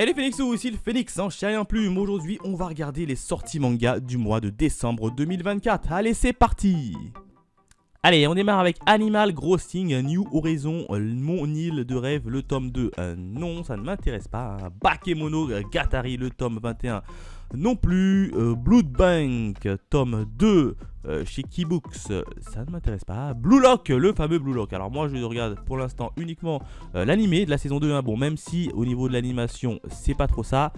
Hey les Phoenixous, ici le Phoenix en chien plume. Aujourd'hui, on va regarder les sorties manga du mois de décembre 2024. Allez, c'est parti! Allez, on démarre avec Animal Crossing New Horizon, mon île de rêve, le tome 2. Non, ça ne m'intéresse pas. Bakemonogatari, le tome 21. Non plus. Blood Bank, tome 2. Chez Keybooks, ça ne m'intéresse pas. Blue Lock, le fameux Blue Lock. Alors moi je regarde pour l'instant uniquement l'animé de la saison 2. Bon, même si au niveau de l'animation c'est pas trop ça,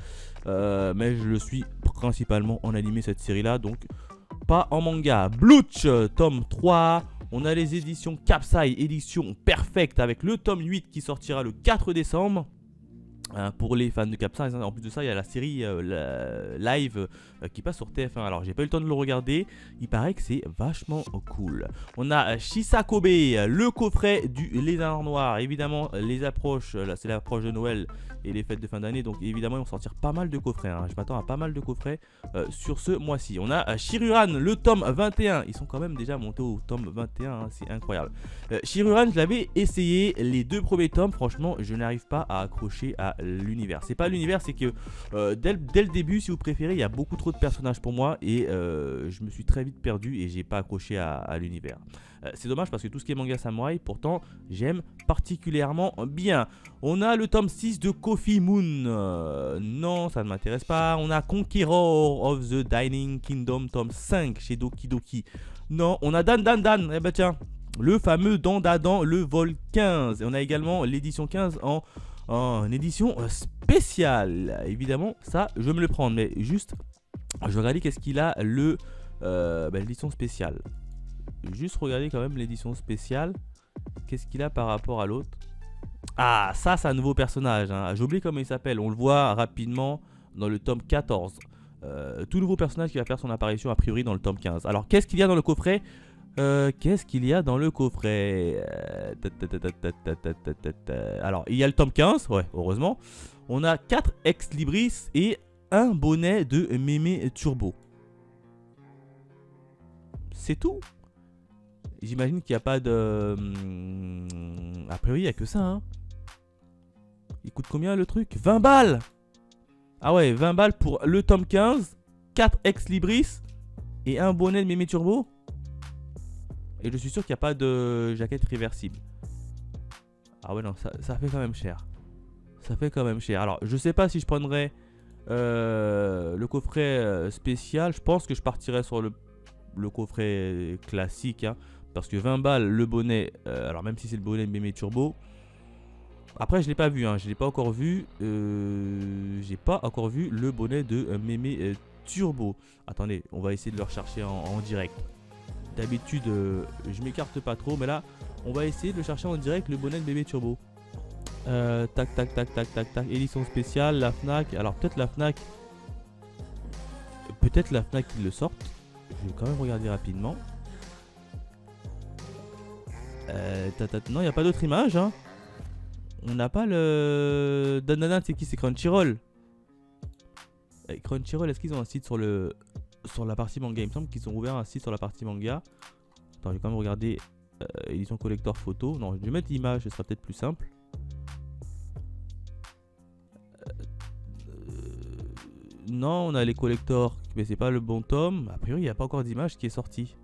mais je le suis principalement en animé cette série là, donc pas en manga. Bleach, tome 3. On a les éditions Capsai, édition perfecte avec le tome 8 qui sortira le 4 décembre. Pour les fans de Capsai, en plus de ça, il y a la série live qui passe sur TF1. Alors, j'ai pas eu le temps de le regarder. Il paraît que c'est vachement cool. On a Shisakobe, le coffret du Lézard Noir. Évidemment, les approches, c'est l'approche de Noël et les fêtes de fin d'année. Donc, évidemment, ils vont sortir pas mal de coffrets. Je m'attends à pas mal de coffrets sur ce mois-ci. On a Shiruran, le tome 21. Ils sont quand même déjà montés au tome 21. C'est incroyable. Shiruran, je l'avais essayé. Les deux premiers tomes, franchement, je n'arrive pas à accrocher à l'univers. C'est pas l'univers, c'est que dès le début, si vous préférez, il y a beaucoup trop de personnages pour moi et je me suis très vite perdu et j'ai pas accroché à l'univers. C'est dommage parce que tout ce qui est manga samouraï, pourtant, j'aime particulièrement bien. On a le tome 6 de Coffee Moon. Non, ça ne m'intéresse pas. On a Conqueror of the Dining Kingdom, tome 5 chez Doki Doki. Non, on a Dan Dan Dan. Eh ben tiens, le fameux Dandadan, le vol 15. Et on a également l'édition 15 en édition spéciale. Évidemment, ça, je vais me le prendre. Mais juste, je vais regarder qu'est-ce qu'il a l'édition spéciale. Juste regarder quand même l'édition spéciale. Qu'est-ce qu'il a par rapport à l'autre? Ah, ça, c'est un nouveau personnage. J'ai oublié comment il s'appelle. On le voit rapidement dans le tome 14. Tout nouveau personnage qui va faire son apparition a priori dans le tome 15. Alors, qu'est-ce qu'il y a dans le coffret? Qu'est-ce qu'il y a dans le coffret? Alors, il y a le tome 15, ouais, heureusement. On a 4 ex libris et un bonnet de Mémé Turbo. C'est tout. J'imagine qu'il n'y a pas de... A priori, il n'y a que ça. Il coûte combien le truc? 20 balles. Ah ouais, 20 balles pour le tome 15, 4 ex libris et un bonnet de Mémé Turbo. Et je suis sûr qu'il n'y a pas de jaquette réversible. Ah ouais, non, ça fait quand même cher. Ça fait quand même cher. Alors, je sais pas si je prendrais le coffret spécial. Je pense que je partirais sur le coffret classique. Parce que 20 balles, le bonnet. Alors, même si c'est le bonnet de Mémé Turbo. Après, je ne l'ai pas vu. Je ne l'ai pas encore vu. J'ai pas encore vu le bonnet de Mémé Turbo. Attendez, on va essayer de le rechercher en direct. D'habitude, je m'écarte pas trop, mais là, on va essayer de le chercher en direct, le bonnet de Bébé Turbo. Tac, tac, tac, tac, tac, tac. Édition spéciale, la Fnac. Alors, peut-être la Fnac. Peut-être la Fnac qu'ils le sortent. Je vais quand même regarder rapidement. Non, il n'y a pas d'autre image. On n'a pas le... Dandadan, c'est qui? C'est Crunchyroll. Crunchyroll, est-ce qu'ils ont un site sur la partie manga? Il me semble qu'ils ont ouvert un site sur la partie manga. Attends, je vais quand même regarder édition collector photo. Non, je vais mettre l'image, ce sera peut-être plus simple. Non, on a les collectors, mais c'est pas le bon tome. A priori, il n'y a pas encore d'image qui est sortie.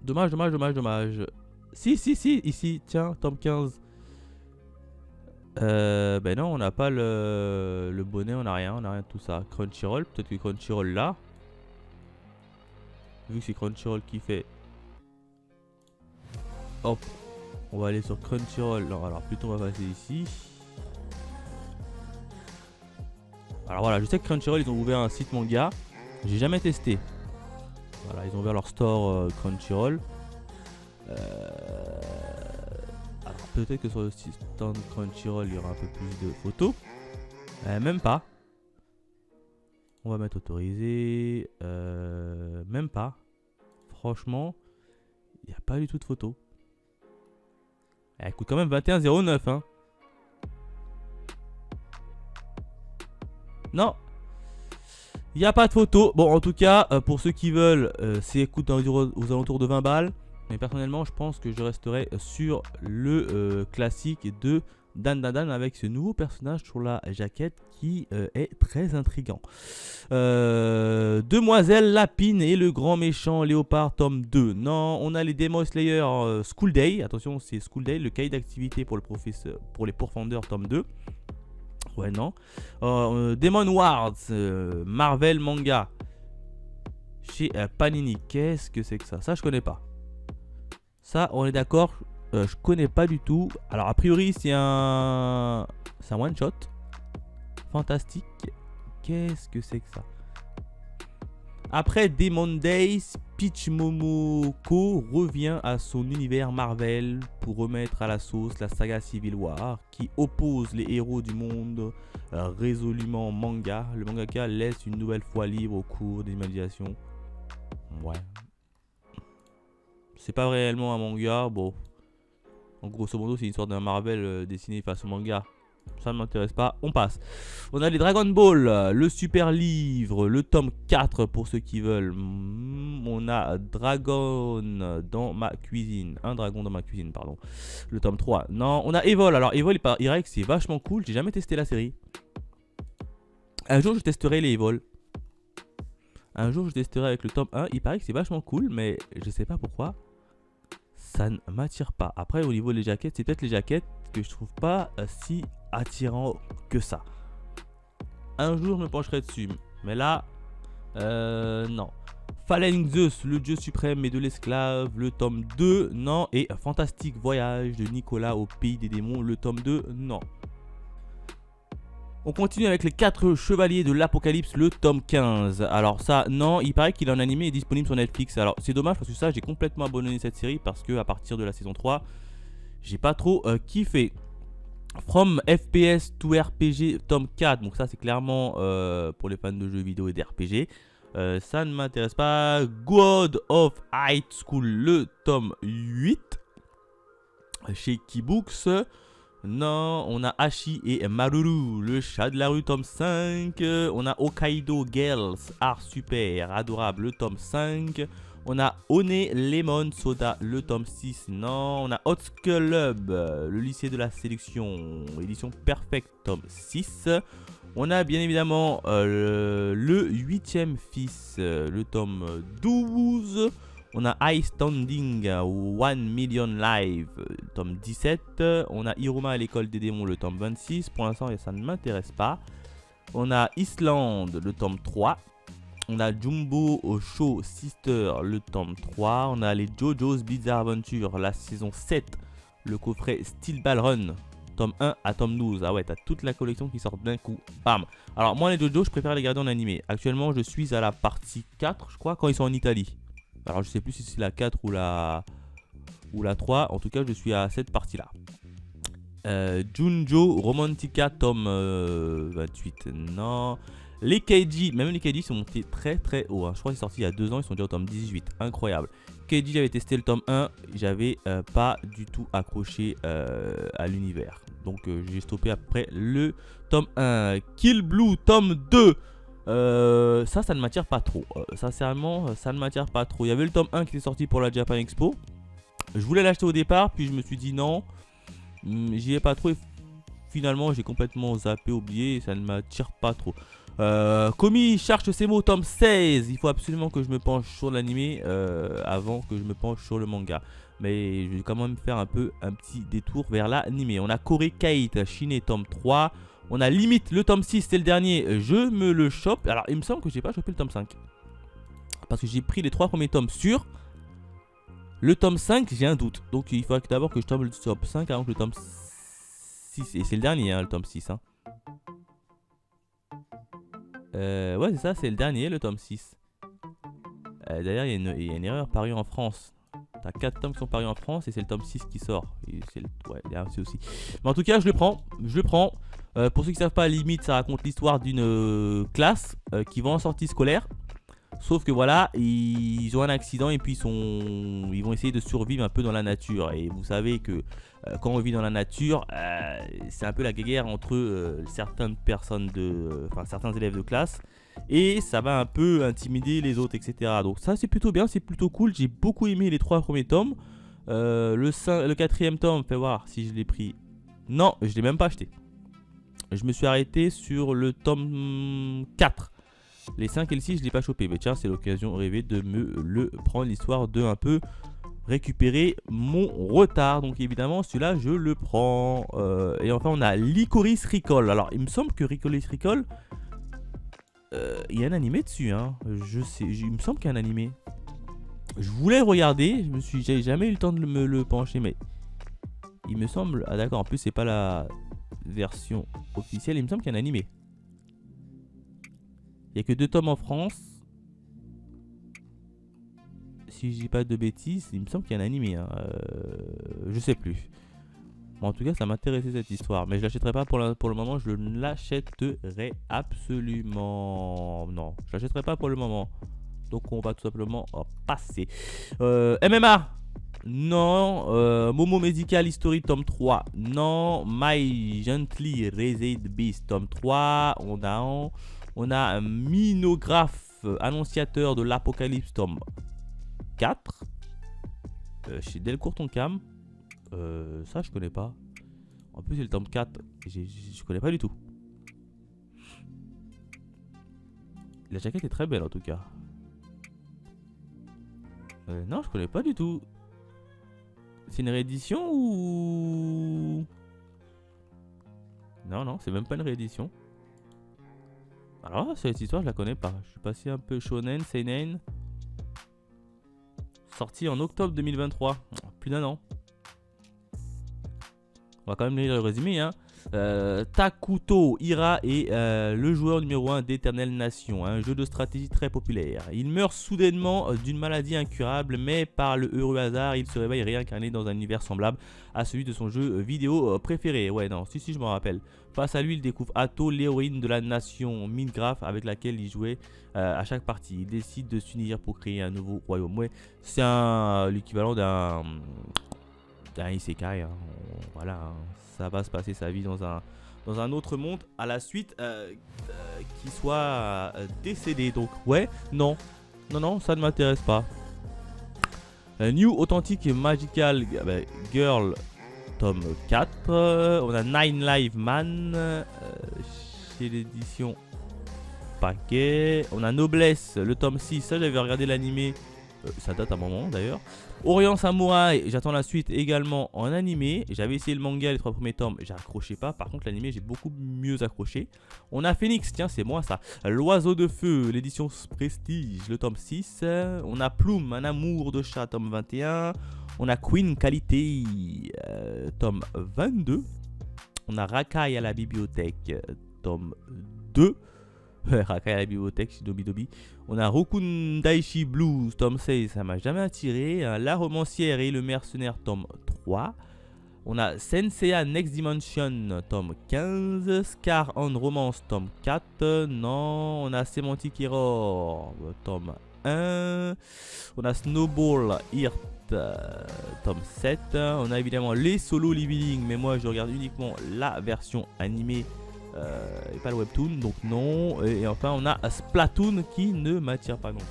Dommage, dommage, dommage, dommage. Si, ici, tiens, tome 15. Ben non, on n'a pas le bonnet, on n'a rien de tout ça. Crunchyroll, peut-être que Crunchyroll là. Vu que c'est Crunchyroll qui fait. Hop, on va aller sur Crunchyroll. Non, alors plutôt on va passer ici. Alors voilà, je sais que Crunchyroll ils ont ouvert un site manga. J'ai jamais testé. Voilà, ils ont ouvert leur store Crunchyroll. Alors peut-être que sur le stand Crunchyroll il y aura un peu plus de photos. Même pas. On va mettre autorisé. Même pas. Franchement, il n'y a pas du tout de photos. Elle coûte quand même 21,09 Non. Il n'y a pas de photos. Bon, en tout cas, pour ceux qui veulent, c'est coûte aux alentours de 20 balles. Mais personnellement, je pense que je resterai sur le classique de Dan Dan Dan avec ce nouveau personnage sur la jaquette qui est très intriguant. Demoiselle Lapine et le grand méchant léopard tome 2. Non, on a les Demon Slayer School Day. Attention, c'est School Day, le cahier d'activité pour le professeur, pour les profondeurs tome 2. Ouais, non. Demon Wars, Marvel manga. Chez Panini. Qu'est-ce que c'est que ça? Ça, je connais pas. Ça, on est d'accord. Je connais pas du tout. Alors, a priori, c'est un one shot. Fantastique. Qu'est-ce que c'est que ça? Après Demon Days, Peach Momoko revient à son univers Marvel pour remettre à la sauce la saga Civil War qui oppose les héros du monde résolument manga. Le mangaka laisse une nouvelle fois libre au cours des imaginations. Ouais. C'est pas réellement un manga. Bon. En grosso modo, c'est une sorte d'un Marvel dessiné face au manga. Ça ne m'intéresse pas, on passe. On a les Dragon Ball, le super livre, le tome 4 pour ceux qui veulent. On a Dragon dans ma cuisine. Un dragon dans ma cuisine, pardon. Le tome 3. Non, on a Evol. Alors Evol, il paraît que c'est vachement cool. J'ai jamais testé la série. Un jour, je testerai les Evol. Un jour, je testerai avec le tome 1. Il paraît que c'est vachement cool, mais je sais pas pourquoi. Ça ne m'attire pas. Après, au niveau des jaquettes, c'est peut-être les jaquettes que je trouve pas si attirant que ça. Un jour, je me pencherai dessus. Mais là, non. Fallen Zeus, le dieu suprême et de l'esclave, le tome 2, non. Et Fantastique Voyage de Nicolas au pays des démons, le tome 2, non. On continue avec les 4 chevaliers de l'Apocalypse, le tome 15. Alors ça, non, il paraît qu'il est en animé et disponible sur Netflix. Alors c'est dommage parce que ça, j'ai complètement abandonné cette série parce que à partir de la saison 3, j'ai pas trop kiffé. From FPS to RPG, tome 4. Donc ça, c'est clairement pour les fans de jeux vidéo et d'RPG. Ça ne m'intéresse pas. God of High School, le tome 8. Chez Keybooks. Non, on a Hachi et Maruru, le chat de la rue, tome 5. On a Hokkaido Girls, art super, adorable, le tome 5. On a One Lemon Soda, le tome 6. Non, on a Hot Club, le lycée de la séduction, édition perfect, tome 6. On a bien évidemment le 8e fils, le tome 12. On a High Standing 1 Million Live, tome 17. On a Hiruma à l'école des démons, le tome 26. Pour l'instant, ça ne m'intéresse pas. On a Island, le tome 3. On a Jumbo au Show Sister, le tome 3. On a les JoJo's Bizarre Adventure, la saison 7. Le coffret Steel Ball Run, tome 1 à tome 12. Ah ouais, t'as toute la collection qui sort d'un coup. Bam. Alors moi, les JoJo, je préfère les garder en animé. Actuellement, je suis à la partie 4, je crois, quand ils sont en Italie. Alors je sais plus si c'est la 4 ou la 3. En tout cas, je suis à cette partie-là. Junjo Romantica, tome 28. Non. Les Keiji, même les Keiji sont montés très très haut. Je crois qu'ils sont sortis il y a 2 ans, ils sont déjà au tome 18. Incroyable. Keiji, j'avais testé le tome 1. J'avais pas du tout accroché à l'univers. Donc j'ai stoppé après le tome 1. Kill Blue, tome 2. Ça ne m'attire pas trop. Sincèrement, ça ne m'attire pas trop. Il y avait le tome 1 qui était sorti pour la Japan Expo. Je voulais l'acheter au départ, puis je me suis dit non. J'y ai pas trop. Et finalement, j'ai complètement zappé, oublié. Et ça ne m'attire pas trop. Komi cherche ses mots, tome 16. Il faut absolument que je me penche sur l'animé avant que je me penche sur le manga. Mais je vais quand même faire un petit détour vers l'animé. On a Kore Kate, Shine, tome 3. On a limite le tome 6, c'est le dernier, je me le chope. Alors il me semble que j'ai pas chopé le tome 5. Parce que j'ai pris les 3 premiers tomes sûrs. Le tome 5, j'ai un doute. Donc il faudrait d'abord que je tombe le tome 5 avant que le tome 6. Et c'est le dernier, hein, le tome 6. Hein. Ouais, c'est ça, c'est le dernier, le tome 6. D'ailleurs, il y a une erreur parue en France. T'as 4 tomes qui sont parus en France et c'est le tome 6 qui sort. Et ouais, c'est aussi. Mais en tout cas, je le prends. Pour ceux qui ne savent pas, limite, ça raconte l'histoire d'une classe qui va en sortie scolaire. Sauf que voilà, ils ont un accident et puis ils vont essayer de survivre un peu dans la nature. Et vous savez que quand on vit dans la nature, c'est un peu la guerre entre certaines personnes certains élèves de classe. Et ça va un peu intimider les autres, etc. Donc ça, c'est plutôt bien, c'est plutôt cool. J'ai beaucoup aimé les 3 premiers tomes. Le 4e tome, fais voir si je l'ai pris. Non, je l'ai même pas acheté. Je me suis arrêté sur le tome 4. Les 5 et le 6, je l'ai pas chopé. Mais tiens, c'est l'occasion rêvée de me le prendre, l'histoire de un peu récupérer mon retard. Donc évidemment, celui-là, je le prends. Et enfin, on a Licorice Recall. Alors, il me semble que Licorice Recall, il y a un animé dessus. Hein. Je sais, il me semble qu'il y a un animé. Je voulais regarder, j'ai jamais eu le temps de me le pencher, mais il me semble. Ah d'accord, en plus c'est pas la version officielle, il me semble qu'il y a un animé. Il n'y a que 2 tomes en France. Si je dis pas de bêtises, il me semble qu'il y a un animé. Hein. Je sais plus. Bon, en tout cas, ça m'intéressait cette histoire, mais je l'achèterai pas pour le moment. Je ne l'achèterai absolument. Non, je l'achèterai pas pour le moment. Donc on va tout simplement passer. MMA. Non. Momo Medical History tome 3. Non. My Gently Raised Beast tome 3. On a un Minographe annonciateur de l'Apocalypse tome 4. Chez Delcourt Tonkam. Ça je connais pas. En plus c'est le tome 4. Je connais pas du tout. La jaquette est très belle en tout cas. Non, je connais pas du tout. C'est une réédition ou... Non, c'est même pas une réédition. Alors, cette histoire, je la connais pas. Je suis passé un peu shonen, seinen. Sorti en octobre 2023. Plus d'un an. On va quand même lire le résumé, hein. Takuto Hira est le joueur numéro 1 d'Eternal Nation, un jeu de stratégie très populaire. Il meurt soudainement d'une maladie incurable, mais par le heureux hasard, il se réveille réincarné dans un univers semblable à celui de son jeu vidéo préféré. Ouais, non, si, je m'en rappelle. Face à lui, il découvre Atto, l'héroïne de la nation Mingraph, avec laquelle il jouait à chaque partie. Il décide de s'unir pour créer un nouveau royaume. Ouais, c'est l'équivalent d'un isekai, hein. Voilà, hein. Ça va se passer sa vie dans un autre monde à la suite qu'il soit décédé. Donc ouais, non, ça ne m'intéresse pas. New Authentic Magical Girl tome 4. On a Nine Live Man chez l'édition Paquet. On a Noblesse, le tome 6. Ça, j'avais regardé l'animé. Ça date un moment d'ailleurs. Orient Samurai, j'attends la suite également en animé. J'avais essayé le manga, les 3 premiers tomes, j'accrochais pas. Par contre, l'animé, j'ai beaucoup mieux accroché. On a Phoenix, tiens, c'est moi ça. L'Oiseau de Feu, l'édition Prestige, le tome 6. On a Plume, un amour de chat, tome 21. On a Queen Qualité, tome 22. On a Rakai à la bibliothèque, tome 2. Rakai à la bibliothèque, Dobi. On a Rokun Daishi Blues, tome 16, ça m'a jamais attiré. La romancière et le mercenaire, tome 3. On a Senseiya Next Dimension, tome 15. Scar on Romance, tome 4. Non, on a Semantic Error, tome 1. On a Snowball Heart, tome 7. On a évidemment les solo leveling, mais moi je regarde uniquement la version animée. Et pas le webtoon, donc non. Et enfin on a Splatoon qui ne m'attire pas non plus.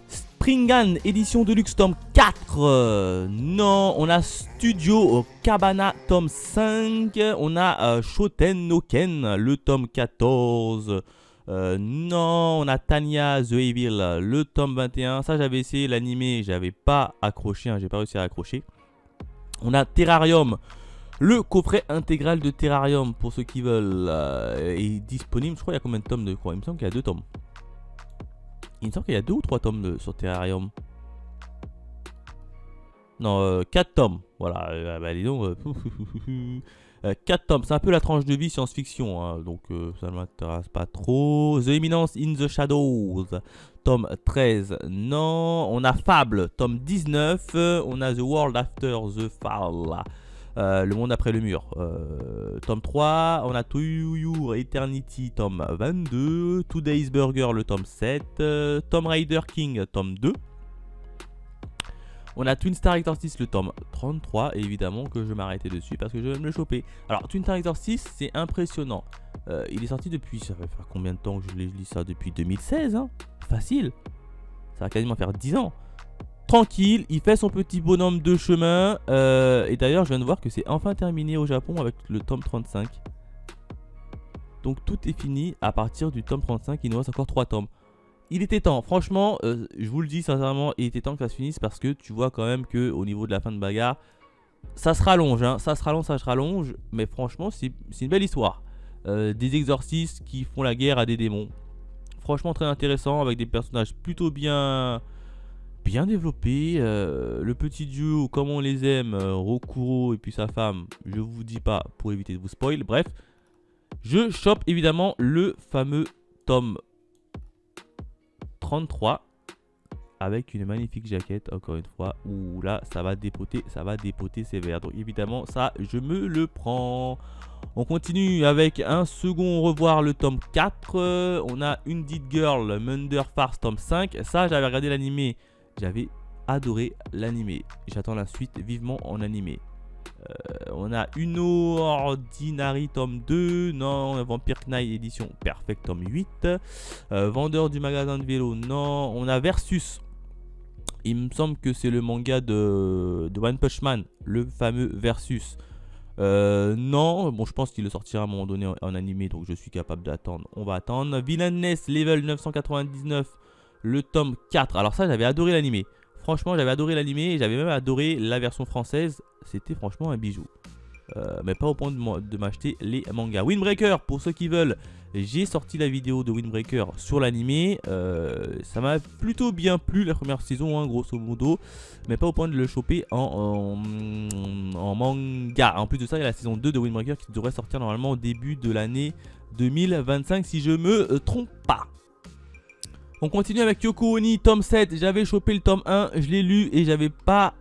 Springan édition Deluxe tome 4, non. On a Studio Cabana tome 5. On a Shoten no Ken le tome 14, non. On a Tanya The Evil le tome 21. Ça j'avais essayé l'animé, j'avais pas accroché, hein, j'ai pas réussi à accrocher. On a Terrarium. Le coffret intégral de Terrarium, pour ceux qui veulent, est disponible. Je crois qu'il y a combien de tomes de quoi? Il me semble qu'il y a 2 tomes. Il me semble qu'il y a 2 ou 3 tomes sur Terrarium. Non, 4 tomes. Voilà, bah dis donc. 4 tomes, c'est un peu la tranche de vie science-fiction, hein, donc ça ne m'intéresse pas trop. The Eminence in the Shadows, tome 13, non. On a Fable, tome 19. On a The World After the Fall. Le monde après le mur, tome 3. On a To Your Eternity, tome 22. Today's Burger, le tome 7. Tomb Raider King, tome 2. On a Twin Star Rector 6, le tome 33. Et évidemment que je m'arrêtais dessus parce que je vais me le choper. Alors Twin Star Rector 6, c'est impressionnant. Il est sorti depuis, ça va faire combien de temps que je lis ça? Depuis 2016, hein. Facile. Ça va quasiment faire 10 ans. tranquille, il fait son petit bonhomme de chemin. Et d'ailleurs, je viens de voir que c'est enfin terminé au Japon avec le tome 35. Donc tout est fini à partir du tome 35, il nous reste encore 3 tomes. Il était temps, franchement, je vous le dis sincèrement, il était temps que ça se finisse parce que tu vois quand même que au niveau de la fin de bagarre, ça se rallonge, hein, ça se rallonge, mais franchement c'est une belle histoire. Des exorcistes qui font la guerre à des démons. Franchement très intéressant avec des personnages plutôt bien développés. Le petit duo comme on les aime, Rokuro et puis sa femme, je vous dis pas pour éviter de vous spoil. Bref, je chope évidemment le fameux tome 33 avec une magnifique jaquette encore une fois où là ça va dépoter sévère. Donc évidemment ça je me le prends. On continue avec un second revoir, le tome 4. On a une Dead Girl, Murder Farce tome 5. Ça j'avais regardé l'animé, j'avais adoré l'animé. J'attends la suite vivement en animé. On a une Ordinary tome 2. Non, Vampire Knight édition Perfect tome 8. Vendeur du magasin de vélo. Non, on a Versus. Il me semble que c'est le manga de One Punch Man, le fameux Versus. Non, bon je pense qu'il le sortira à un moment donné en animé, donc je suis capable d'attendre. On va attendre. Villainess Level 999, le tome 4. Alors ça j'avais adoré l'animé. Franchement j'avais adoré l'animé et j'avais même adoré la version française. C'était franchement un bijou. Mais pas au point de m'acheter les mangas. Windbreaker, pour ceux qui veulent, j'ai sorti la vidéo de Windbreaker sur l'animé. Ça m'a plutôt bien plu la première saison, hein, grosso modo. Mais pas au point de le choper en manga. En plus de ça, il y a la saison 2 de Windbreaker qui devrait sortir normalement au début de l'année 2025 si je me trompe pas. On continue avec Yoko Oni, tome 7. J'avais chopé le tome 1, je l'ai lu et j'avais pas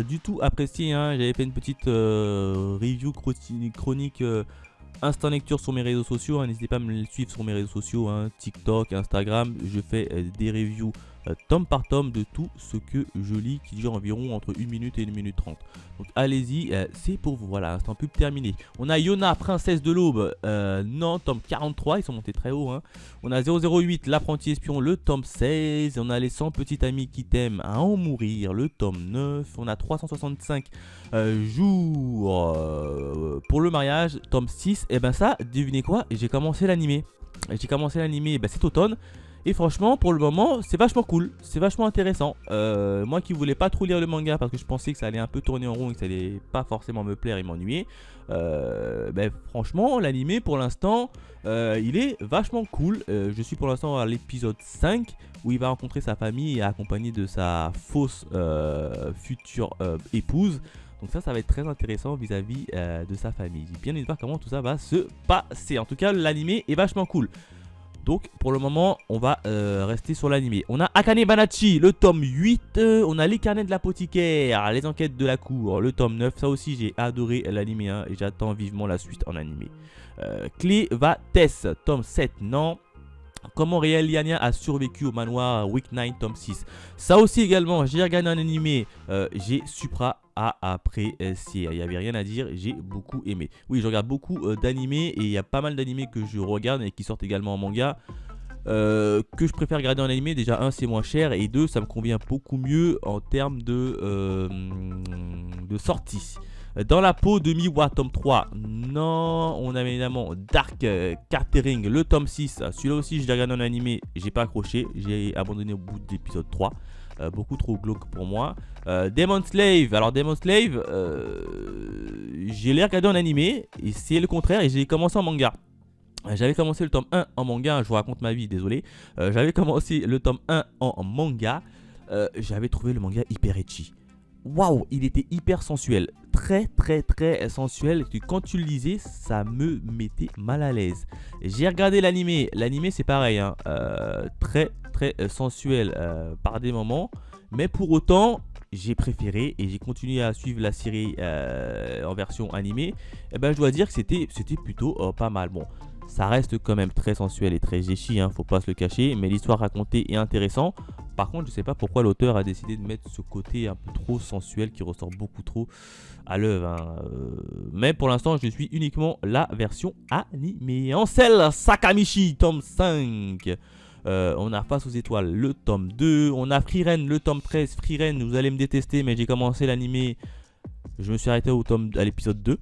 du tout apprécié, hein. J'avais fait une petite review chronique instant lecture sur mes réseaux sociaux, hein. N'hésitez pas à me suivre sur mes réseaux sociaux, hein, TikTok, Instagram. Je fais des reviews tome par tome de tout ce que je lis qui dure environ entre 1 minute et 1 minute 30. Donc allez-y, c'est pour vous. Voilà, instant pub terminé. On a Yona, princesse de l'aube, non, tome 43, ils sont montés très haut, hein. On a 008, l'apprenti espion, le tome 16. On a les 100 petits amis qui t'aiment à en mourir, le tome 9. On a 365 jours pour le mariage, tome 6. Et ben ça, devinez quoi, j'ai commencé l'animé. Cet automne. Et franchement, pour le moment, c'est vachement cool, c'est vachement intéressant. Moi qui voulais pas trop lire le manga parce que je pensais que ça allait un peu tourner en rond et que ça allait pas forcément me plaire et m'ennuyer. Franchement, l'animé pour l'instant, il est vachement cool. Je suis pour l'instant à l'épisode 5 où il va rencontrer sa famille et accompagné de sa fausse future épouse. Donc ça va être très intéressant vis-à-vis de sa famille. J'ai bien envie de voir comment tout ça va se passer. En tout cas, l'animé est vachement cool. Donc pour le moment on va rester sur l'animé. On a Akane Banachi, le tome 8. On a les carnets de l'apothicaire, les enquêtes de la cour, le tome 9. Ça aussi j'ai adoré l'animé, hein, et j'attends vivement la suite en animé. Clévatès, tome 7, non. Comment Réel Liania a survécu au manoir Week 9, tome 6. Ça aussi également, j'ai regardé un animé, j'ai supra à apprécier. Il n'y avait rien à dire, j'ai beaucoup aimé. Oui, je regarde beaucoup d'animés et il y a pas mal d'animés que je regarde et qui sortent également en manga. Que je préfère regarder en animé. Déjà, un, c'est moins cher et deux, ça me convient beaucoup mieux en termes de sortie. Dans la peau de Miwa, tome 3. Non, on a évidemment Dark Catering, le tome 6. Celui-là aussi, je l'ai regardé en animé, j'ai pas accroché. J'ai abandonné au bout de l'épisode 3. Beaucoup trop glauque pour moi. Demon Slave. Alors, Demon Slave, je l'ai regardé en animé et c'est le contraire. Et j'ai commencé en manga. J'avais commencé le tome 1 en manga. Je vous raconte ma vie, désolé. J'avais commencé le tome 1 en manga. J'avais trouvé le manga hyper ecchi. Waouh, il était hyper sensuel, très sensuel. Quand tu le lisais, ça me mettait mal à l'aise. J'ai regardé l'animé, c'est pareil, hein, très sensuel par des moments. Mais pour autant, j'ai préféré et j'ai continué à suivre la série en version animée. Et ben, je dois dire que c'était plutôt pas mal. Bon, ça reste quand même très sensuel et très géchi, hein, faut pas se le cacher. Mais l'histoire racontée est intéressante. Par contre, je sais pas pourquoi l'auteur a décidé de mettre ce côté un peu trop sensuel qui ressort beaucoup trop à l'œuvre, hein. Mais pour l'instant, je suis uniquement la version animée. Ansel Sakamichi, tome 5. On a Face aux étoiles, le tome 2. On a Frieren, le tome 13. Frieren, vous allez me détester, mais j'ai commencé l'animé. Je me suis arrêté à l'épisode 2,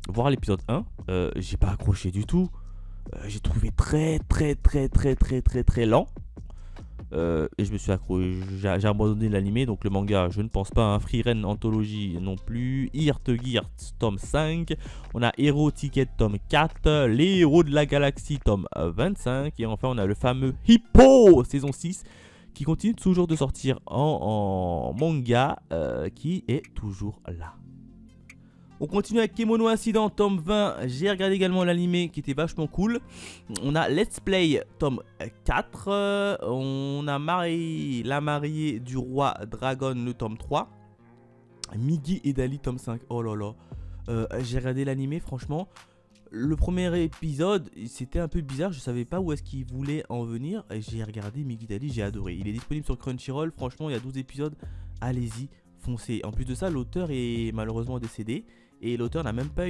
voire à l'épisode 1. J'ai pas accroché du tout. J'ai trouvé très lent. Et je me suis accroché, j'ai abandonné l'animé, donc le manga je ne pense pas. Frieren Anthologie non plus. Gears tome 5. On a Hero Ticket tome 4. Les héros de la galaxie tome 25. Et enfin on a le fameux Hippo saison 6 qui continue toujours de sortir en manga, qui est toujours là. On continue avec Kemono Incident, tome 20. J'ai regardé également l'animé qui était vachement cool. On a Let's Play, tome 4. On a La mariée du roi Dragon, le tome 3. Migi et Dali, tome 5. Oh là là. J'ai regardé l'animé, franchement. Le premier épisode, c'était un peu bizarre. Je savais pas où est-ce qu'il voulait en venir. J'ai regardé Migi et Dali, j'ai adoré. Il est disponible sur Crunchyroll. Franchement, il y a 12 épisodes. Allez-y, foncez. En plus de ça, l'auteur est malheureusement décédé. Et l'auteur n'a même pas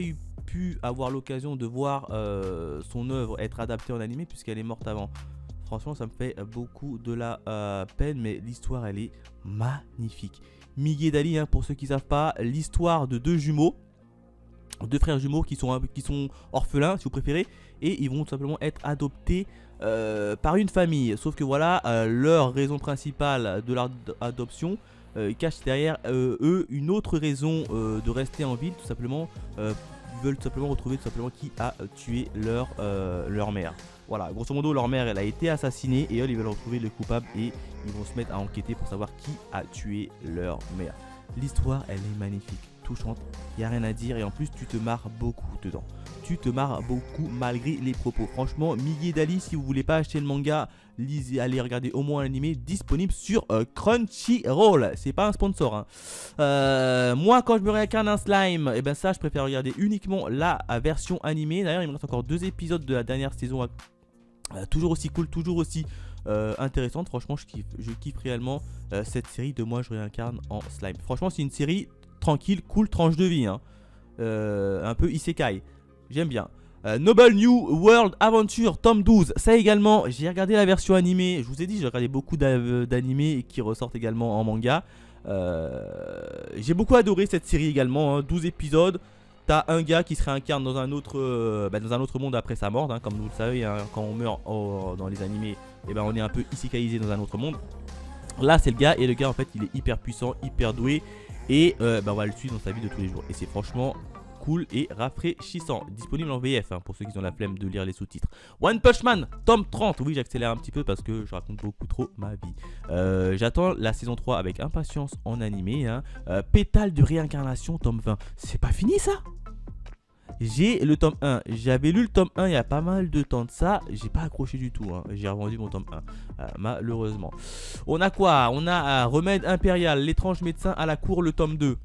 pu avoir l'occasion de voir son œuvre être adaptée en animé puisqu'elle est morte avant. Franchement, ça me fait beaucoup de la peine, mais l'histoire, elle est magnifique. Migi et Dali, pour ceux qui ne savent pas, l'histoire de deux frères jumeaux qui sont orphelins, si vous préférez, et ils vont tout simplement être adoptés par une famille. Sauf que voilà, leur raison principale de leur adoption cache derrière eux une autre raison de rester en ville, tout simplement. Ils veulent tout simplement retrouver qui a tué leur mère. Voilà, grosso modo, leur mère elle a été assassinée et eux ils veulent retrouver le coupable et ils vont se mettre à enquêter pour savoir qui a tué leur mère. L'histoire elle est magnifique, touchante, il n'y a rien à dire et en plus tu te marres beaucoup dedans. Tu te marres beaucoup malgré les propos. Franchement, Migi et Dali, si vous voulez pas acheter le manga, lisez, allez regarder au moins l'animé disponible sur Crunchyroll. C'est pas un sponsor. Moi, quand je me réincarne un slime, et ben ça, je préfère regarder uniquement la version animée. D'ailleurs, il me reste encore 2 épisodes de la dernière saison. Toujours aussi cool, toujours aussi intéressante. Franchement, je kiffe réellement cette série de Moi, je réincarne en slime. Franchement, c'est une série tranquille, cool, tranche de vie. Un peu isekai. J'aime bien. Noble New World Adventure, tome 12. Ça également, j'ai regardé la version animée. Je vous ai dit, j'ai regardé beaucoup d'animés qui ressortent également en manga. J'ai beaucoup adoré cette série également. 12 épisodes. T'as un gars qui se réincarne dans un autre monde après sa mort. Comme vous le savez, quand on meurt dans les animés, on est un peu isekaiisé dans un autre monde. Là, c'est le gars. Et le gars, en fait, il est hyper puissant, hyper doué. Et on va le suivre dans sa vie de tous les jours. Et c'est franchement cool et rafraîchissant. Disponible en VF pour ceux qui ont la flemme de lire les sous-titres. One Punch Man, tome 30. Oui, j'accélère un petit peu parce que je raconte beaucoup trop ma vie. J'attends la saison 3 avec impatience en animé. Pétale de réincarnation, tome 20. C'est pas fini ça? J'ai le tome 1. J'avais lu le tome 1 il y a pas mal de temps de ça. J'ai pas accroché du tout. J'ai revendu mon tome 1. Malheureusement. On a quoi? On a Remède Impérial, l'étrange médecin à la cour, le tome 2.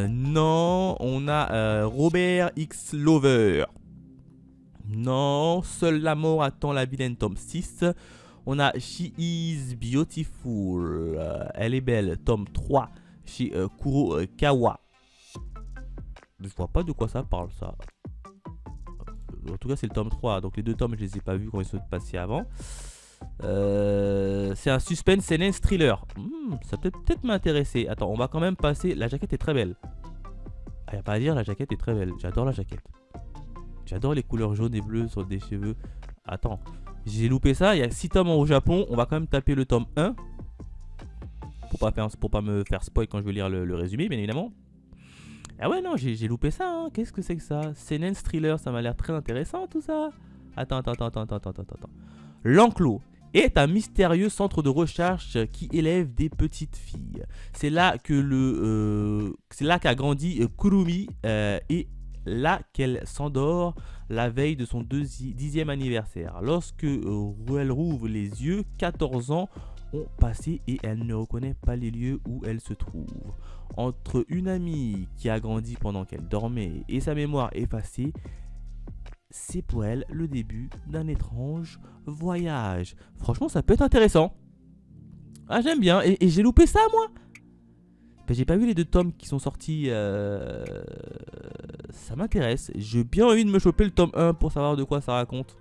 Non. On a Robert X Lover. Non. Seule la mort attend la vilaine, tome 6. On a She is Beautiful. Elle est belle, tome 3. Chez Kurokawa. Je vois pas de quoi ça parle ça. En tout cas c'est le tome 3. Donc les 2 tomes je les ai pas vus quand ils sont passés avant. C'est un suspense silence thriller. Ça peut peut-être m'intéresser. Attends, on va quand même passer. La jaquette est très belle. Y a pas à dire, la jaquette est très belle. J'adore la jaquette. J'adore les couleurs jaunes et bleues sur des cheveux. Attends, j'ai loupé ça. Il y a 6 tomes au Japon. On va quand même taper le tome 1. Pour pas me faire spoil quand je vais lire le résumé, bien évidemment. Ah ouais, non, j'ai loupé ça. Qu'est-ce que c'est que ça? Silence thriller, ça m'a l'air très intéressant tout ça. Attends. L'enclos est un mystérieux centre de recherche qui élève des petites filles. C'est là qu'a grandi Kurumi et là qu'elle s'endort la veille de son 10e anniversaire. Lorsque elle rouvre les yeux, 14 ans ont passé et elle ne reconnaît pas les lieux où elle se trouve. Entre une amie qui a grandi pendant qu'elle dormait et sa mémoire effacée, c'est pour elle le début d'un étrange voyage. Franchement, ça peut être intéressant. Ah, j'aime bien. Et j'ai loupé ça, moi. J'ai pas vu les 2 tomes qui sont sortis. Ça m'intéresse. J'ai bien envie de me choper le tome 1 pour savoir de quoi ça raconte.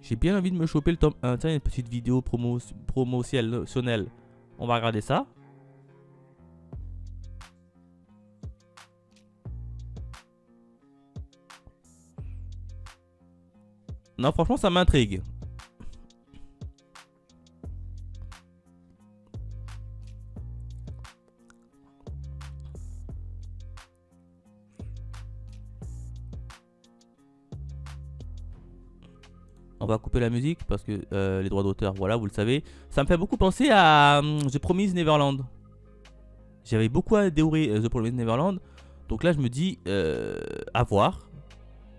J'ai bien envie de me choper le tome 1. Tiens, une petite vidéo promotionnelle. On va regarder ça. Non, franchement, ça m'intrigue. On va couper la musique parce que les droits d'auteur, voilà, vous le savez. Ça me fait beaucoup penser à The Promised Neverland. J'avais beaucoup adoré The Promised Neverland. Donc là, je me dis, à voir.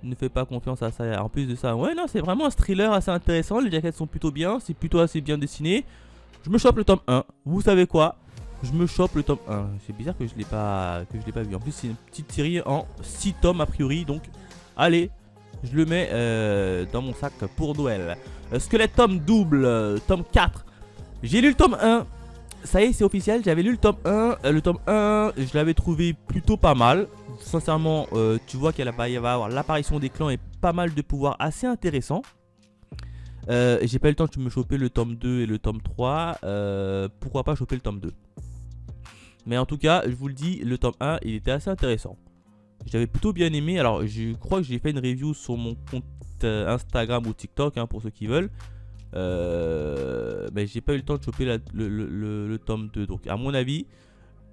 Ne fais pas confiance à ça. En plus de ça, ouais, non, c'est vraiment un thriller assez intéressant. Les jaquettes sont plutôt bien. C'est plutôt assez bien dessiné. Je me chope le tome 1. Vous savez quoi? Je me chope le tome 1. C'est bizarre que je l'ai pas vu. En plus, c'est une petite série en 6 tomes a priori. Donc, allez. Je le mets dans mon sac pour Noël. Squelette tome double, tome 4. J'ai lu le tome 1. Ça y est, c'est officiel. J'avais lu le tome 1. Le tome 1, je l'avais trouvé plutôt pas mal. Sincèrement, tu vois qu'il va y avoir l'apparition des clans et pas mal de pouvoirs assez intéressants. J'ai pas eu le temps de me choper le tome 2 et le tome 3. Pourquoi pas choper le tome 2? Mais en tout cas, je vous le dis, le tome 1, il était assez intéressant. J'avais plutôt bien aimé. Alors, je crois que j'ai fait une review sur mon compte Instagram ou TikTok, hein, pour ceux qui veulent. Mais j'ai pas eu le temps de choper le tome 2. Donc, à mon avis,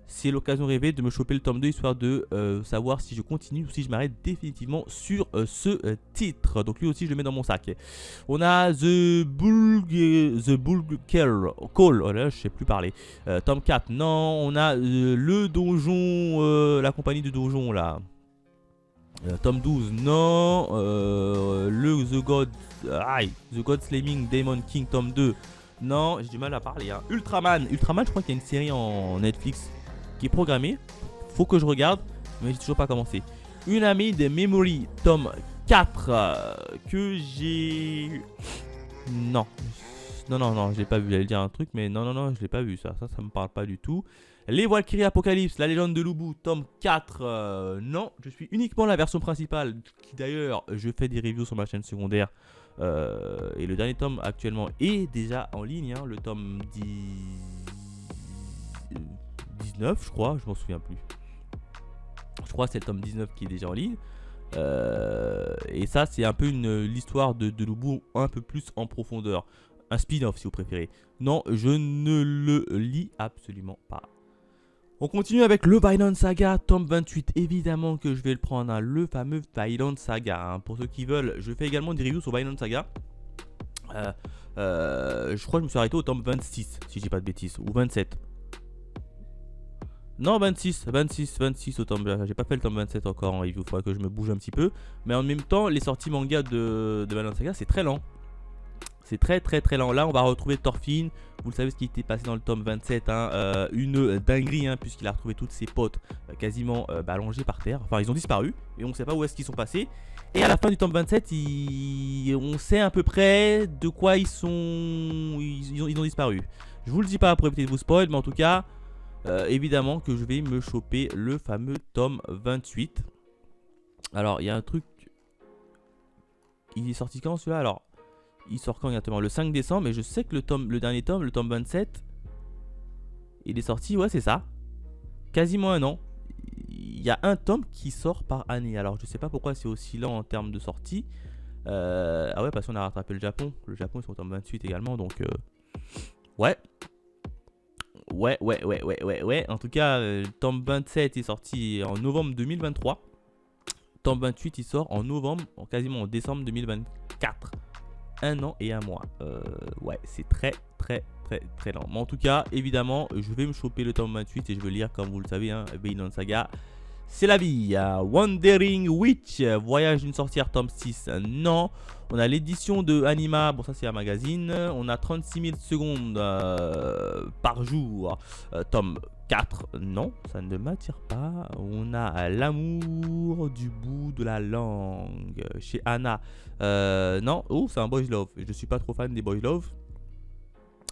c'est l'occasion rêvée de me choper le tome 2, histoire de savoir si je continue ou si je m'arrête définitivement sur ce titre. Donc, lui aussi, je le mets dans mon sac. On a The Bull Call. Oh là, je sais plus parler. Tome 4. Non, on a le donjon, la compagnie de donjon là. Tome 12, non. The God Slaming Demon King, tome 2. Non, j'ai du mal à parler. Hein. Ultraman, je crois qu'il y a une série en Netflix qui est programmée. Faut que je regarde, mais j'ai toujours pas commencé. Une amie de Memory, tome 4, que j'ai... Non, j'ai pas vu. J'allais dire un truc, mais non, je l'ai pas vu ça. Ça me parle pas du tout. Les Valkyries Apocalypse, la légende de Lubu, tome 4. Non, je suis uniquement la version principale. Qui d'ailleurs, je fais des reviews sur ma chaîne secondaire. Et le dernier tome actuellement est déjà en ligne. Hein, le tome 19, je crois. Je m'en souviens plus. Je crois que c'est le tome 19 qui est déjà en ligne. Et ça, c'est un peu l'histoire de Lubu un peu plus en profondeur. Un spin-off si vous préférez. Non, je ne le lis absolument pas. On continue avec le Vinland Saga, tome 28. Évidemment que je vais le prendre, hein, le fameux Vinland Saga. Hein. Pour ceux qui veulent, je fais également des reviews sur Vinland Saga. Je crois que je me suis arrêté au tome 26, si je dis pas de bêtises, ou 27. Non, 26 au tome. J'ai pas fait le tome 27 encore en review, il faudra que je me bouge un petit peu. Mais en même temps, les sorties manga de Vinland Saga, c'est très lent. C'est très lent. Là, on va retrouver Thorfinn. Vous le savez ce qui était passé dans le tome 27. Hein, une dinguerie, hein, puisqu'il a retrouvé toutes ses potes quasiment allongées par terre. Enfin, ils ont disparu. Et on ne sait pas où est-ce qu'ils sont passés. Et à la fin du tome 27, on sait à peu près de quoi ils ont disparu. Je vous le dis pas pour éviter de vous spoil. Mais en tout cas, évidemment que je vais me choper le fameux tome 28. Alors, il y a un truc. Il est sorti quand celui-là? Alors... Il sort quand exactement? Le 5 décembre, mais je sais que le dernier tome, le tome 27, il est sorti, ouais, c'est ça. Quasiment un an. Il y a un tome qui sort par année. Alors, je sais pas pourquoi c'est aussi lent en termes de sortie. Ah ouais, parce qu'on a rattrapé le Japon. Le Japon, ils sont au tome 28 également, donc... Ouais. En tout cas, le tome 27 est sorti en novembre 2023. Tome 28, il sort en novembre, quasiment en décembre 2024. Un an et un mois. Ouais, c'est très lent. Mais en tout cas, évidemment, je vais me choper le tome 28 et je vais lire, comme vous le savez, hein, Vinland Saga. C'est la vie. Wandering Witch, voyage d'une sorcière, tome 6. Non. On a l'édition de Anima. Bon, ça, c'est un magazine. On a 36 000 secondes par jour. Tome 4. Non, ça ne m'attire pas. On a l'amour du bout de la langue chez Anna. Non, oh, c'est un boys love. Je suis pas trop fan des boys love.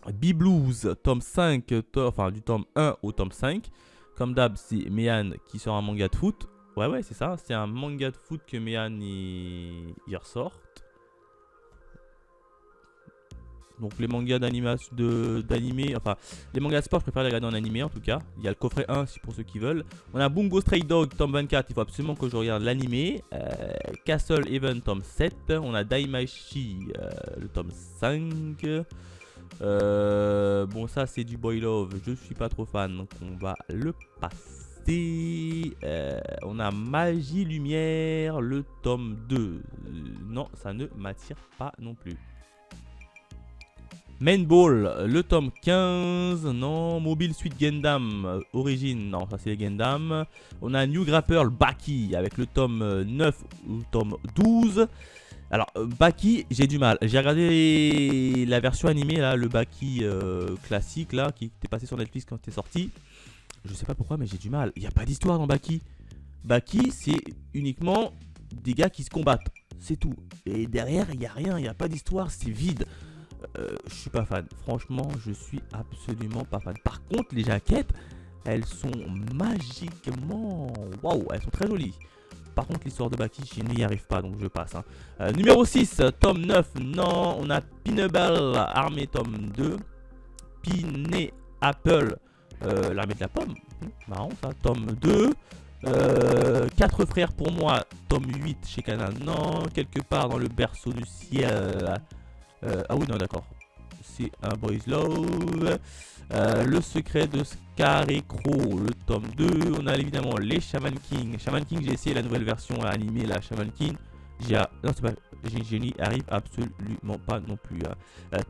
B-Blues, tome 5, enfin du tome 1 au tome 5. Comme d'hab, c'est Meian qui sort un manga de foot. Ouais, c'est ça. C'est un manga de foot que Meian y ressort. Donc les mangas d'animé, enfin les mangas de sport je préfère les regarder en animé en tout cas. Il y a le coffret 1 pour ceux qui veulent. On a Bungo Stray Dog tome 24, il faut absolument que je regarde l'animé. Castle Even tome 7, on a Daimashi le tome 5. Bon ça c'est du boy love, je suis pas trop fan donc on va le passer. On a Magie Lumière le tome 2. Non ça ne m'attire pas non plus. Main Ball, le tome 15, non. Mobile Suit Gundam, Origin, non, ça c'est les Gundam. On a New Grapple Baki avec le tome 9 ou le tome 12. Alors, Baki, j'ai du mal. J'ai regardé la version animée, là, le Baki classique, là, qui était passé sur Netflix quand c'était sorti. Je sais pas pourquoi, mais j'ai du mal. Il n'y a pas d'histoire dans Baki. Baki, c'est uniquement des gars qui se combattent. C'est tout. Et derrière, il n'y a rien, il n'y a pas d'histoire, c'est vide. Je suis pas fan, franchement je suis absolument pas fan. Par contre les jaquettes elles sont magiquement waouh, elles sont très jolies. Par contre l'histoire de Baki je n'y arrive pas donc je passe hein. Numéro 6 tome 9, non. On a Pineapple Armée tome 2, Pineapple l'armée de la pomme, marrant ça, tome 2. 4 frères pour moi tome 8 chez Kana, non. Quelque part dans le berceau du ciel. Ah oui, non, d'accord. C'est un Boys Love. Le secret de Scarecrow, le tome 2. On a évidemment les Shaman King. Shaman King, j'ai essayé la nouvelle version animée, la Shaman King. Non, c'est pas. Je n'y arrive absolument pas non plus.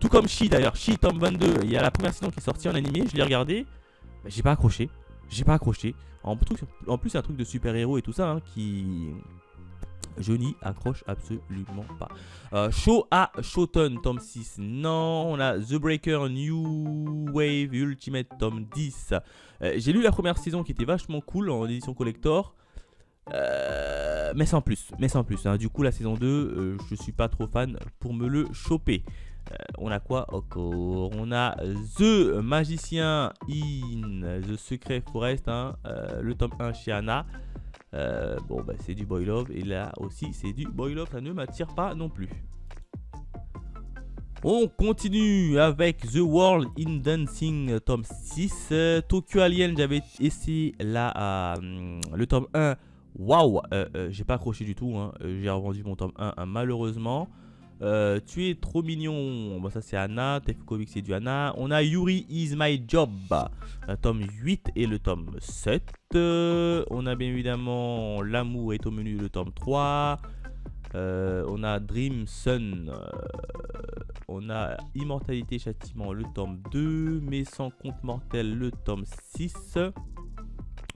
Tout comme Shi d'ailleurs. Shi, tome 22. Il y a la première saison qui est sortie en animé. Je l'ai regardé. Mais j'ai pas accroché. En plus, c'est un truc de super-héros et tout ça hein, qui. Je n'y accroche absolument pas. Show à Shoten, tome 6, non. On a The Breaker New Wave Ultimate, tome 10. J'ai lu la première saison qui était vachement cool en édition collector. Mais sans plus. Hein. Du coup, la saison 2, je suis pas trop fan pour me le choper. On a quoi encore? On a The Magician in the Secret Forest, hein, le tome 1 chez Anna. Bon bah c'est du boy love et là aussi c'est du boy love, ça ne m'attire pas non plus. On continue avec The World in Dancing tome 6. Tokyo Alien, j'avais essayé là le tome 1. Waouh, j'ai pas accroché du tout hein. J'ai revendu mon tome 1 malheureusement. Tu es trop mignon, bon ça c'est Anna. Tefkovic c'est du Anna. On a Yuri is my job, tome 8 et le tome 7. On a bien évidemment L'amour est au menu, le tome 3. On a Dream Sun. On a Immortalité Châtiment, le tome 2. Mais sans compte mortel, le tome 6.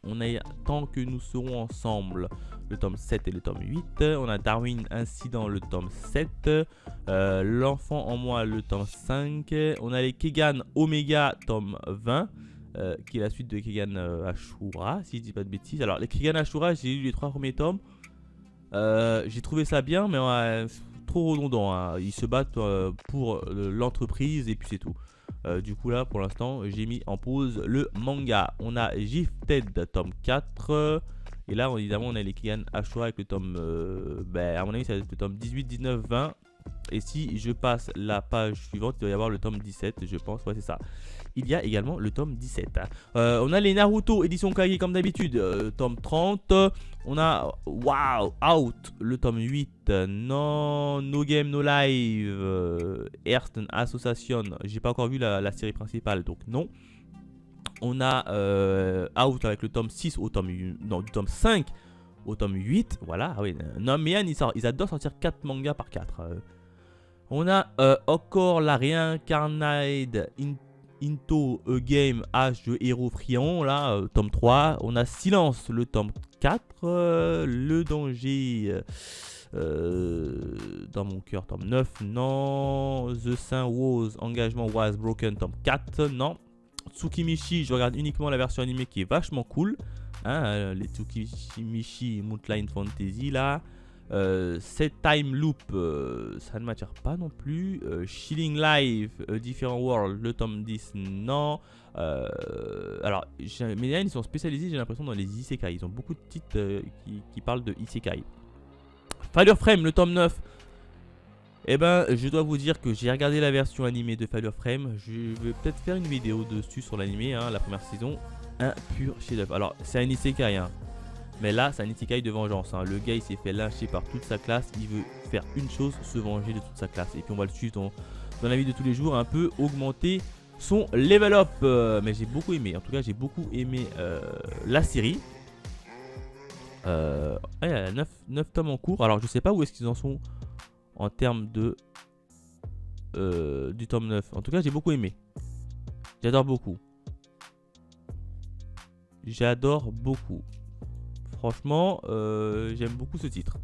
On a Tant que nous serons ensemble, le tome 7 et le tome 8. On a Darwin Incident, le tome 7. L'enfant en moi, le tome 5. On a les Kegan Omega, tome 20. Qui est la suite de Kegan Ashura, si je dis pas de bêtises. Alors, les Kegan Ashura, j'ai lu les 3 premiers tomes. J'ai trouvé ça bien, mais trop redondant. Hein. Ils se battent pour l'entreprise et puis c'est tout. Du coup là pour l'instant j'ai mis en pause le manga. On a Gifted tome 4. Et là évidemment on a les Kegan Ashura avec le tome à mon avis ça va être le tome 18, 19, 20. Et si je passe la page suivante, il doit y avoir le tome 17 je pense, ouais c'est ça. Il y a également le tome 17. On a les Naruto édition Kage comme d'habitude, tome 30. On a Wow Out, le tome 8. Non, No Game No Live, Hearthstone Association. J'ai pas encore vu la série principale, donc non. On a Out avec le tome 6 au tome, non, du tome 5 au tome 8. Voilà, ah oui. Non, mais ils adorent sortir 4 mangas par 4. On a encore la Reincarnate Into a Game H de Héros Friand, là, tome 3. On a Silence, le tome 4. Le Danger dans mon cœur, tome 9. Non. The Saint Was, Engagement Was Broken, tome 4. Non. Tsukimichi, je regarde uniquement la version animée qui est vachement cool. Hein, les Tsukimichi Moonlight Fantasy, là. Set Time Loop, ça ne m'attire pas non plus. Chilling Life, Different World, le tome 10, non. Alors, mais là, ils sont spécialisés, j'ai l'impression, dans les isekai. Ils ont beaucoup de titres qui parlent de isekai. Fire Frame, le tome 9. Eh ben, je dois vous dire que j'ai regardé la version animée de Fire Frame. Je vais peut-être faire une vidéo dessus sur l'animé, hein, la première saison. Un pur chef-d'œuvre. Alors, c'est un isekai, hein. Mais là, c'est un isekai de vengeance, hein. Le gars, il s'est fait lyncher par toute sa classe. Il veut faire une chose, se venger de toute sa classe. Et puis, on va le suivre dans la vie de tous les jours, un peu augmenter son level up. Mais j'ai beaucoup aimé. En tout cas, j'ai beaucoup aimé la série. Il y a 9 tomes en cours. Alors, je sais pas où est-ce qu'ils en sont en termes de du tome 9. En tout cas, j'ai beaucoup aimé. J'adore beaucoup. J'adore beaucoup. Franchement, j'aime beaucoup ce titre.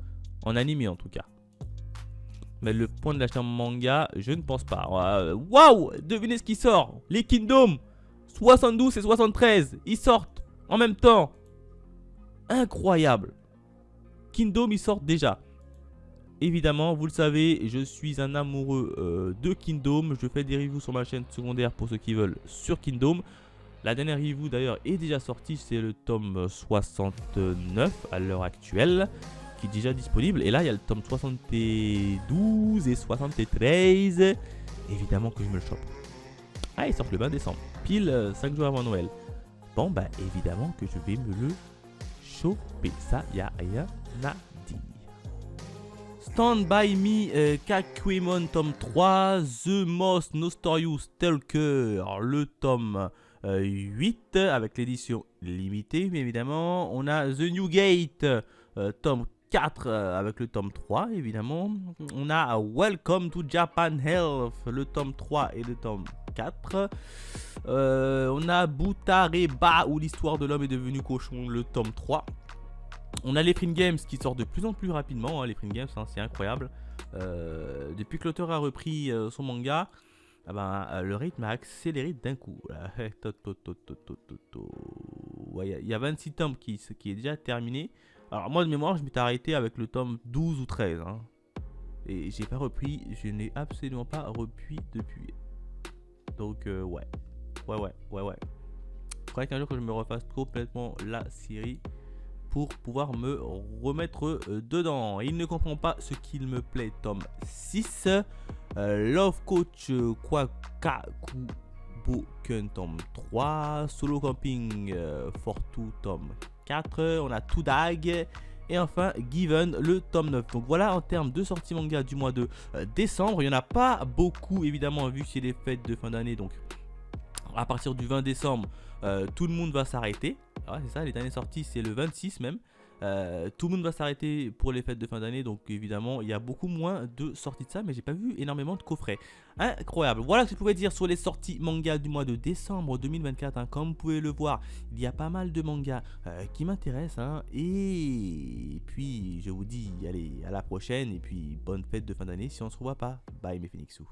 En animé, en tout cas. Mais le point de l'acheter en manga, je ne pense pas. Waouh! Devinez ce qui sort. Les Kingdom 72 et 73. Ils sortent en même temps. Incroyable. Kingdom, ils sortent déjà. Évidemment, vous le savez, je suis un amoureux de Kingdom. Je fais des reviews sur ma chaîne secondaire pour ceux qui veulent sur Kingdom. La dernière review d'ailleurs est déjà sortie, c'est le tome 69 à l'heure actuelle, qui est déjà disponible. Et là, il y a le tome 72 et 73. Évidemment que je me le chope. Ah, il sort le 20 décembre, pile 5 jours avant Noël. Bon, bah évidemment que je vais me le choper. Ça, il n'y a rien à dire. Stand By Me, Kakuemon tome 3, The Most Notorious Stalker, le tome 8 avec l'édition limitée, mais évidemment. On a The New Gate, tome 4 avec le tome 3, évidemment. On a Welcome to Japan Health, le tome 3 et le tome 4. On a Butareba, où l'histoire de l'homme est devenu cochon, le tome 3. On a les Print Games qui sortent de plus en plus rapidement, hein, les Print Games, hein, c'est incroyable. Depuis que l'auteur a repris son manga, le rythme a accéléré d'un coup. Il y a 26 tomes qui est déjà terminé. Alors moi de mémoire, je m'étais arrêté avec le tome 12 ou 13. Hein. Et j'ai pas repris, je n'ai absolument pas repris depuis. Donc ouais. Faudrait qu'un jour que je me refasse complètement la série pour pouvoir me remettre dedans. Il ne comprend pas ce qu'il me plaît, tome 6. Love Coach Kwakakuboken, tome 3. Solo Camping Fortu, tome 4. On a Tudag. Et enfin Given, le tome 9. Donc voilà en termes de sortie manga du mois de décembre. Il n'y en a pas beaucoup évidemment vu c'est les fêtes de fin d'année. Donc à partir du 20 décembre, tout le monde va s'arrêter. Ouais, c'est ça, les dernières sorties c'est le 26 même. Tout le monde va s'arrêter pour les fêtes de fin d'année, donc évidemment il y a beaucoup moins de sorties de ça, mais j'ai pas vu énormément de coffrets. Incroyable. Voilà ce que je pouvais dire sur les sorties manga du mois de décembre 2024. Hein. Comme vous pouvez le voir, il y a pas mal de mangas qui m'intéressent. Hein. Et puis je vous dis allez à la prochaine et puis bonne fête de fin d'année si on se revoit pas. Bye mes Phoenixous.